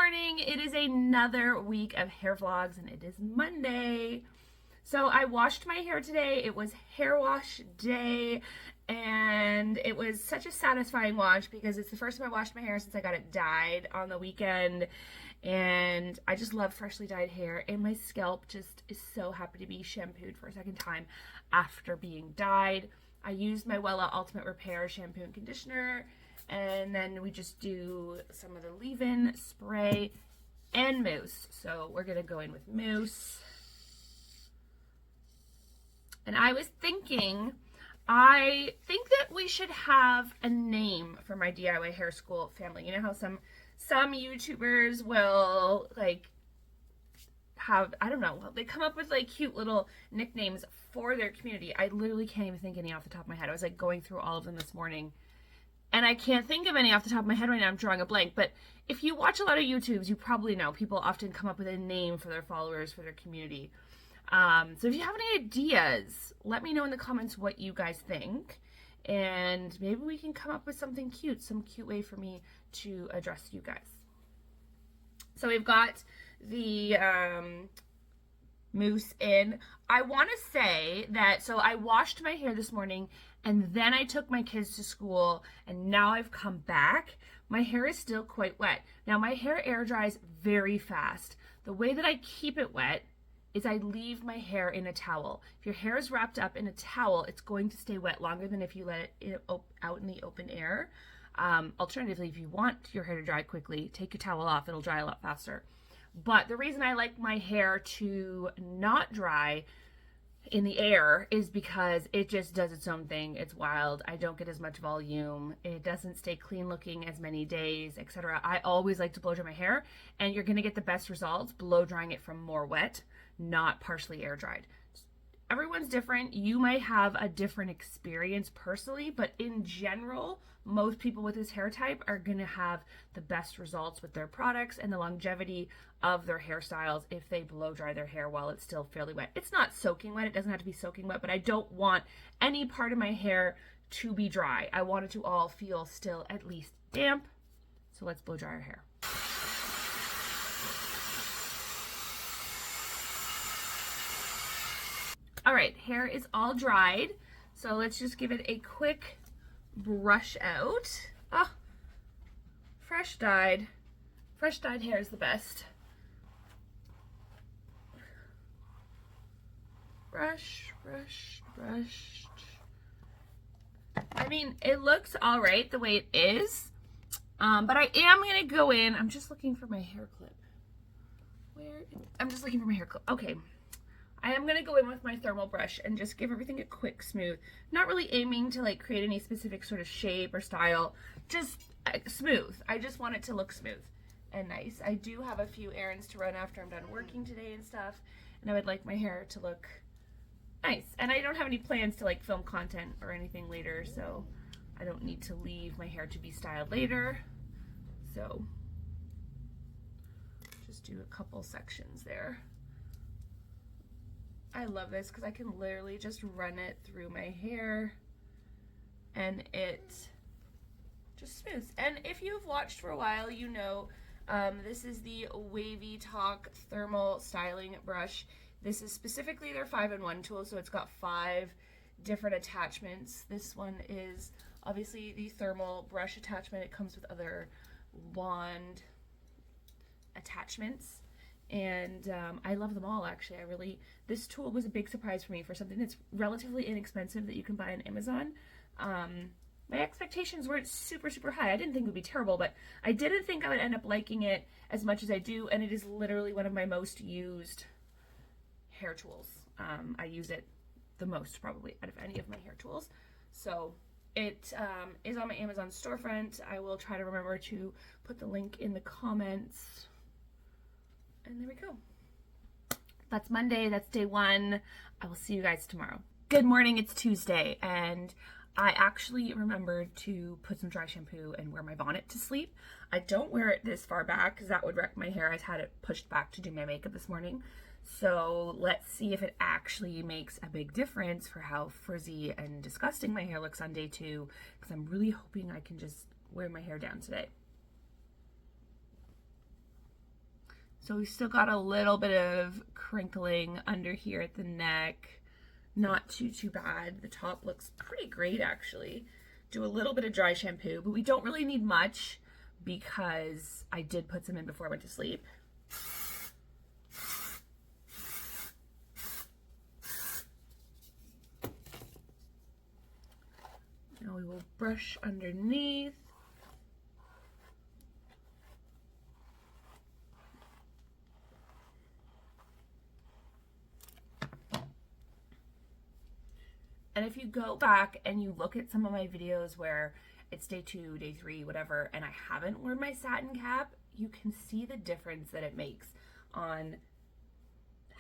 morning. It is another week of hair vlogs and it is Monday. So I washed my hair today. It was hair wash day and it was such a satisfying wash because it's the first time I washed my hair since I got it dyed on the weekend. And I just love freshly dyed hair, and my scalp just is so happy to be shampooed for a second time after being dyed. I used my Wella Ultimate Repair shampoo and conditioner, and then we just do some of the leave-in spray and mousse. So we're gonna go in with mousse. And I was thinking, I think that we should have a name for my DIY hair school family. You know how some YouTubers will like have, I don't know, they come up with like cute little nicknames for their community. I literally can't even think any off the top of my head. I was like going through all of them this morning and I can't think of any off the top of my head right now. I'm drawing a blank. But if you watch a lot of YouTubes, you probably know people often come up with a name for their followers, for their community. So if you have any ideas, let me know in the comments what you guys think. And maybe we can come up with something cute, some cute way for me to address you guys. So we've got the mousse in. I want to say that, so I washed my hair this morning and then I took my kids to school and now I've come back. My hair is still quite wet. Now my hair air dries very fast. The way that I keep it wet is I leave my hair in a towel. If your hair is wrapped up in a towel, it's going to stay wet longer than if you let it out in the open air. Alternatively, if you want your hair to dry quickly, take your towel off. It'll dry a lot faster. But the reason I like my hair to not dry in the air is because it just does its own thing. It's wild. I don't get as much volume. It doesn't stay clean looking as many days, etc. I always like to blow dry my hair, and you're going to get the best results blow drying it from more wet, not partially air dried. Everyone's different. You might have a different experience personally, but in general, most people with this hair type are going to have the best results with their products and the longevity of their hairstyles if they blow dry their hair while it's still fairly wet. It's not soaking wet. It doesn't have to be soaking wet, but I don't want any part of my hair to be dry. I want it to all feel still at least damp. So let's blow dry our hair. All right, hair is all dried. So let's just give it a quick brush out. Oh, fresh dyed hair is the best. Brush, brush, brush. I mean, it looks all right the way it is, but I am gonna go in. I'm just looking for my hair clip. I'm just looking for my hair clip. Okay. I am going to go in with my thermal brush and just give everything a quick smooth. Not really aiming to like create any specific sort of shape or style, just smooth. I just want it to look smooth and nice. I do have a few errands to run after I'm done working today and stuff, and I would like my hair to look nice. And I don't have any plans to like film content or anything later, so I don't need to leave my hair to be styled later. So just do a couple sections there. I love this because I can literally just run it through my hair and it just smooths. And if you've watched for a while, you know this is the Wavy Talk Thermal Styling Brush. This is specifically their 5-in-1 tool, so it's got 5 different attachments. This one is obviously the thermal brush attachment. It comes with other wand attachments. And I love them all, actually. This tool was a big surprise for me for something that's relatively inexpensive that you can buy on Amazon. My expectations weren't super, super high. I didn't think it would be terrible, but I didn't think I would end up liking it as much as I do, and it is literally one of my most used hair tools. I use it the most, probably, out of any of my hair tools. So it is on my Amazon storefront. I will try to remember to put the link in the comments. And there we go. That's Monday. That's day 1. I will see you guys tomorrow. Good morning. It's Tuesday, and I actually remembered to put some dry shampoo and wear my bonnet to sleep. I don't wear it this far back because that would wreck my hair. I had it pushed back to do my makeup this morning. So let's see if it actually makes a big difference for how frizzy and disgusting my hair looks on day 2, because I'm really hoping I can just wear my hair down today. So we still got a little bit of crinkling under here at the neck. Not too bad. The top looks pretty great actually. Do a little bit of dry shampoo, but we don't really need much because I did put some in before I went to sleep. Now we will brush underneath. And if you go back and you look at some of my videos where it's day 2, day 3, whatever, and I haven't worn my satin cap, you can see the difference that it makes on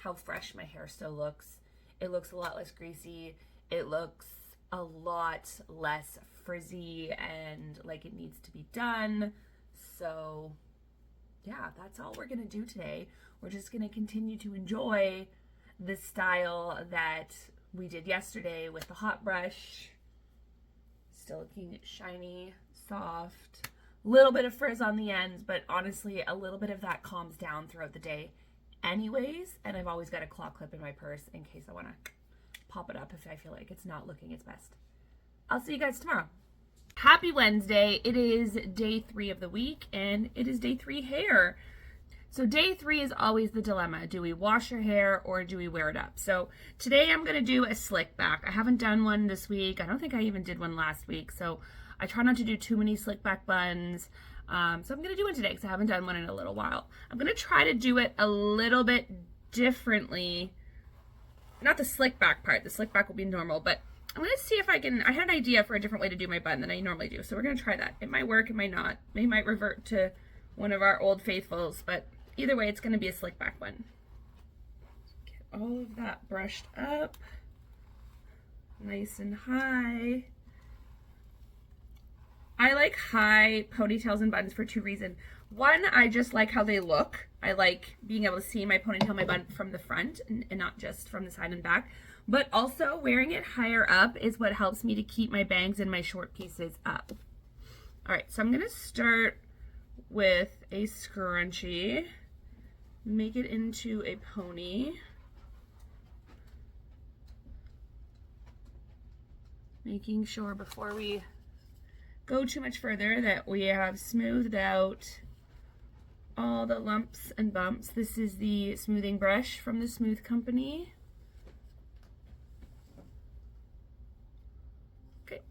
how fresh my hair still looks. It looks a lot less greasy. It looks a lot less frizzy and like it needs to be done. So yeah, that's all we're gonna do today. We're just gonna continue to enjoy the style that we did yesterday with the hot brush. Still looking shiny, soft, little bit of frizz on the ends, but honestly, a little bit of that calms down throughout the day anyways. And I've always got a claw clip in my purse in case I want to pop it up if I feel like it's not looking its best. I'll see you guys tomorrow. Happy Wednesday. It is day 3 of the week and it is day 3 hair. So day 3 is always the dilemma. Do we wash your hair or do we wear it up? So today I'm going to do a slick back. I haven't done one this week. I don't think I even did one last week. So I try not to do too many slick back buns. So I'm going to do one today because I haven't done one in a little while. I'm going to try to do it a little bit differently. Not the slick back part. The slick back will be normal, but I'm going to see if I can. I had an idea for a different way to do my bun than I normally do. So we're going to try that. It might work, it might not. They might revert to one of our old faithfuls, but either way, it's going to be a slick back one. Get all of that brushed up, nice and high. I like high ponytails and buns for 2 reasons. One, I just like how they look. I like being able to see my ponytail, my bun from the front and not just from the side and back. But also wearing it higher up is what helps me to keep my bangs and my short pieces up. All right, so I'm going to start with a scrunchie. Make it into a pony. Making sure before we go too much further that we have smoothed out all the lumps and bumps. This is the smoothing brush from the Smooth Company. Okay.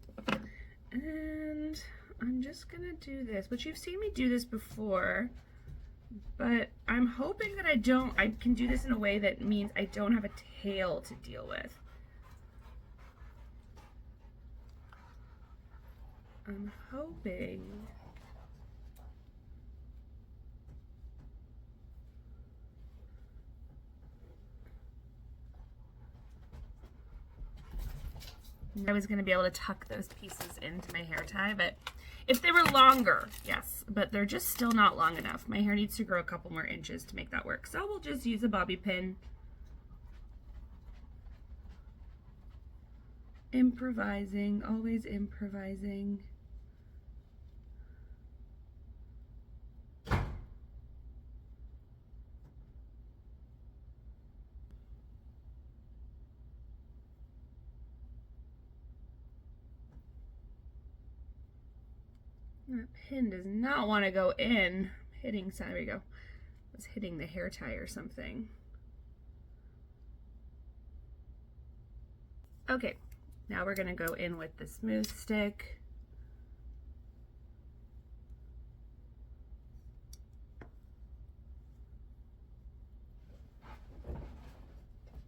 And I'm just gonna do this, but you've seen me do this before. But I'm hoping that I can do this in a way that means I don't have a tail to deal with. I'm hoping. I was going to be able to tuck those pieces into my hair tie, but if they were longer, yes, but they're just still not long enough. My hair needs to grow a couple more inches to make that work. So we'll just use a bobby pin. Improvising, always improvising. That pin does not want to go in. Hitting, there we go. I was hitting the hair tie or something. Okay, now we're gonna go in with the smooth stick.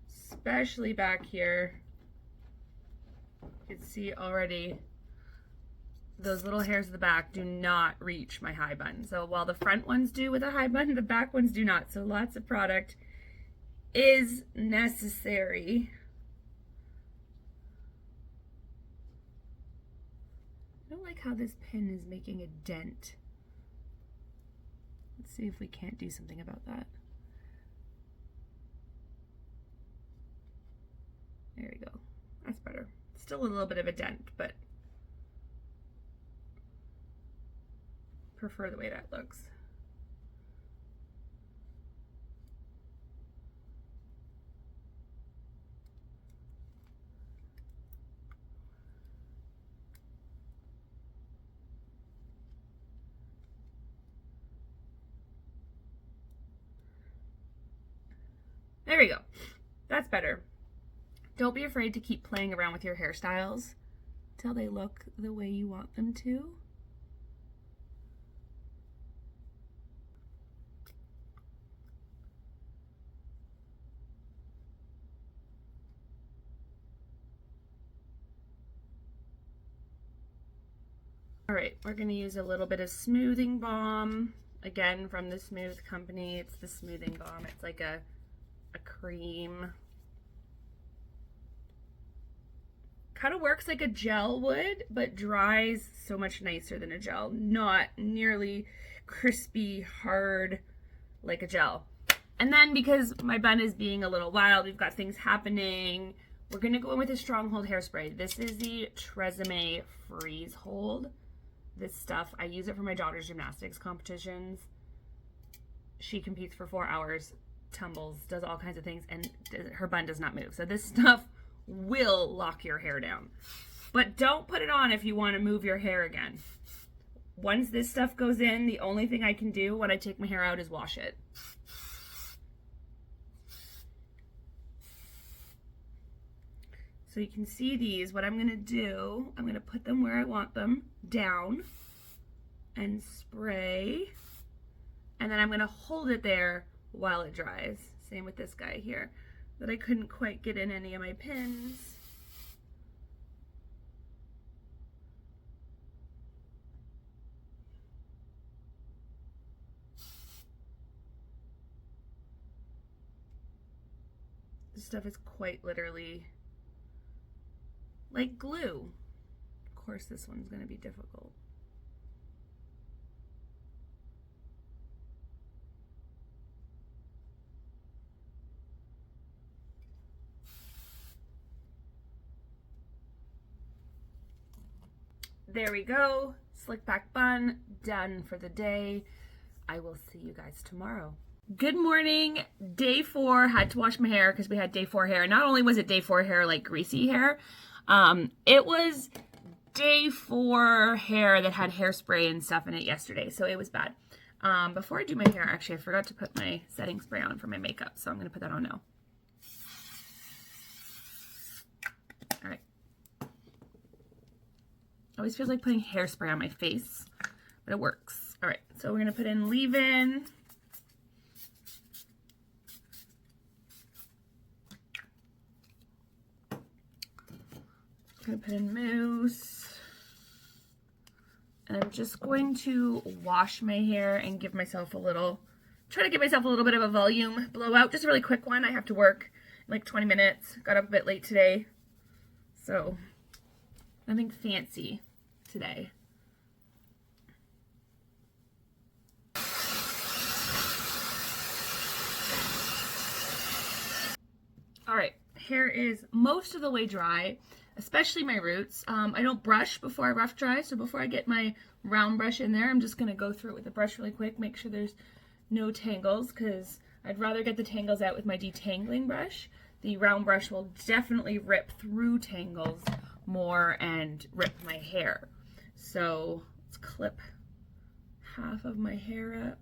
Especially back here. You can see already those little hairs at the back do not reach my high bun. So while the front ones do with a high bun, the back ones do not. So lots of product is necessary. I don't like how this pin is making a dent. Let's see if we can't do something about that. There we go. That's better. Still a little bit of a dent, but prefer the way that looks. there we go. That's better. Don't be afraid to keep playing around with your hairstyles till they look the way you want them to. All right, we're gonna use a little bit of smoothing balm, again from the Smooth Company. It's the smoothing balm. It's like a cream. Kind of works like a gel would, but dries so much nicer than a gel. Not nearly crispy, hard like a gel. And then because my bun is being a little wild, we've got things happening, we're gonna go in with a Stronghold hairspray. This is the Tresemme Freeze Hold. This stuff, I use it for my daughter's gymnastics competitions. She competes for 4 hours, tumbles, does all kinds of things, and her bun does not move. So this stuff will lock your hair down. But don't put it on if you want to move your hair again. Once this stuff goes in, the only thing I can do when I take my hair out is wash it. So you can see these. What I'm going to do, I'm going to put them where I want them, down, and spray. And then I'm going to hold it there while it dries. Same with this guy here that I couldn't quite get in any of my pins. This stuff is quite literally like glue. Of course, this one's going to be difficult. There we go. Slick back bun, done for the day. I will see you guys tomorrow. Good morning. Day 4, had to wash my hair because we had day 4 hair. Not only was it day 4 hair, like greasy hair, it was day 4 hair that had hairspray and stuff in it yesterday, so it was bad. Before I do my hair, actually, I forgot to put my setting spray on for my makeup, so I'm going to put that on now. All right. Always feels like putting hairspray on my face, but it works. All right, so we're going to put in leave-in. I'm going to put in mousse. And I'm just going to wash my hair and give myself a little, try to give myself a little bit of a volume blowout. Just a really quick one. I have to work in like 20 minutes. Got up a bit late today. So nothing fancy today. All right, hair is most of the way dry, especially my roots. I don't brush before I rough dry, so before I get my round brush in there, I'm just gonna go through it with a brush really quick, make sure there's no tangles, because I'd rather get the tangles out with my detangling brush. The round brush will definitely rip through tangles more and rip my hair. So let's clip half of my hair up.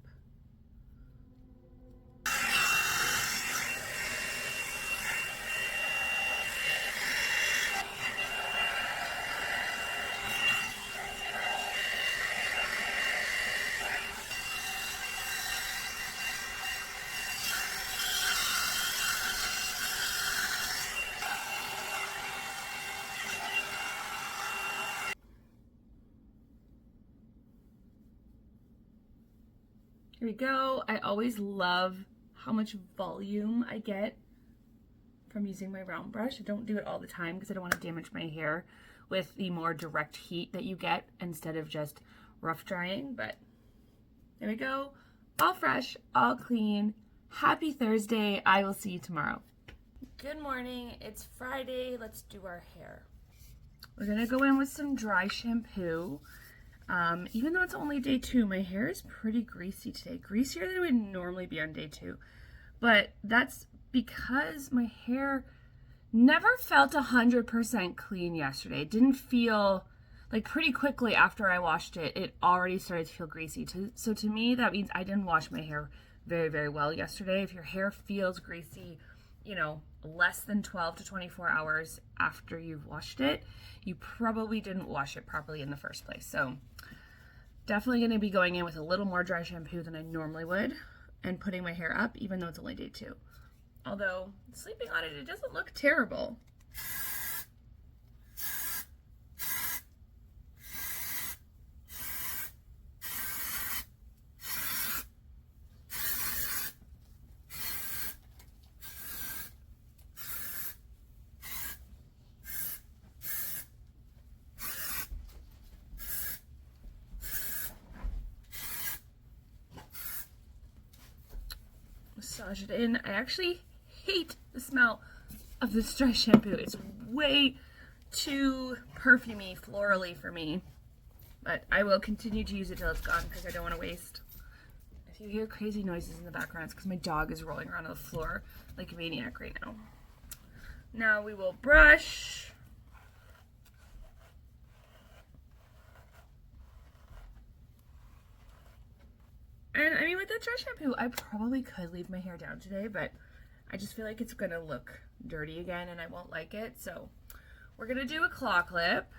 Here we go. I always love how much volume I get from using my round brush. I don't do it all the time because I don't want to damage my hair with the more direct heat that you get instead of just rough drying. But there we go. All fresh, all clean. Happy Thursday. I will see you tomorrow. Good morning. It's Friday. Let's do our hair. We're going to go in with some dry shampoo. Even though it's only day 2, my hair is pretty greasy today. Greasier than it would normally be on day 2. But that's because my hair never felt 100% clean yesterday. It didn't feel like pretty quickly after I washed it, it already started to feel greasy. So to me, that means I didn't wash my hair very, very well yesterday. If your hair feels greasy you know, less than 12 to 24 hours after you've washed it, you probably didn't wash it properly in the first place. So definitely going to be going in with a little more dry shampoo than I normally would and putting my hair up, even though it's only day 2. Although sleeping on it, it doesn't look terrible. Massage it in. I actually hate the smell of this dry shampoo. It's way too perfumey, florally for me. But I will continue to use it till it's gone because I don't want to waste. If you hear crazy noises in the background, it's because my dog is rolling around on the floor like a maniac right now. Now we will brush. And I mean, with that dry shampoo, I probably could leave my hair down today, but I just feel like it's gonna look dirty again and I won't like it. So we're gonna do a claw clip,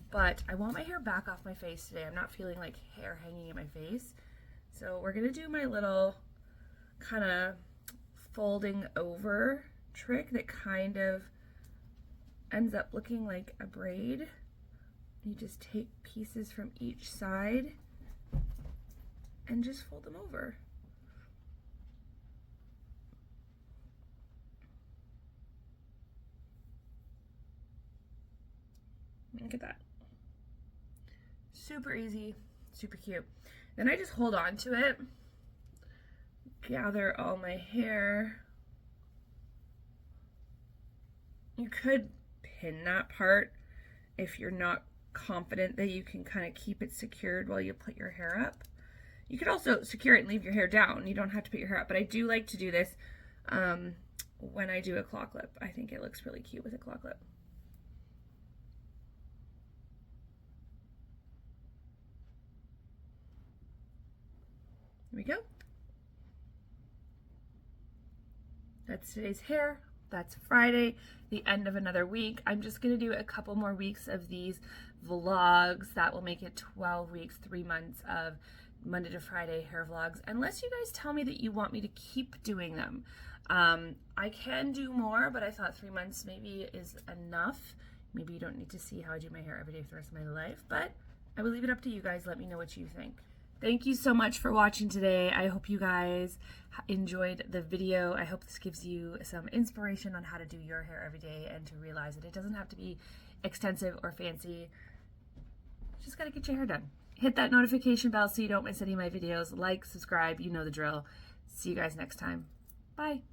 but I want my hair back off my face today. I'm not feeling like hair hanging in my face. So we're gonna do my little kind of folding over trick that kind of ends up looking like a braid. You just take pieces from each side and just fold them over. Look at that. Super easy, super cute. Then I just hold on to it, gather all my hair. You could pin that part if you're not confident that you can kind of keep it secured while you put your hair up. You could also secure it and leave your hair down. You don't have to put your hair up, but I do like to do this when I do a claw clip. I think it looks really cute with a claw clip. Here we go. That's today's hair. That's Friday, the end of another week. I'm just gonna do a couple more weeks of these vlogs. That will make it 12 weeks, 3 months of Monday to Friday hair vlogs, unless you guys tell me that you want me to keep doing them. I can do more, but I thought 3 months maybe is enough. Maybe you don't need to see how I do my hair every day for the rest of my life, but I will leave it up to you guys. Let me know what you think. Thank you so much for watching today. I hope you guys enjoyed the video. I hope this gives you some inspiration on how to do your hair every day and to realize that it doesn't have to be extensive or fancy. You just gotta get your hair done. Hit that notification bell so you don't miss any of my videos. Like, subscribe, you know the drill. See you guys next time. Bye.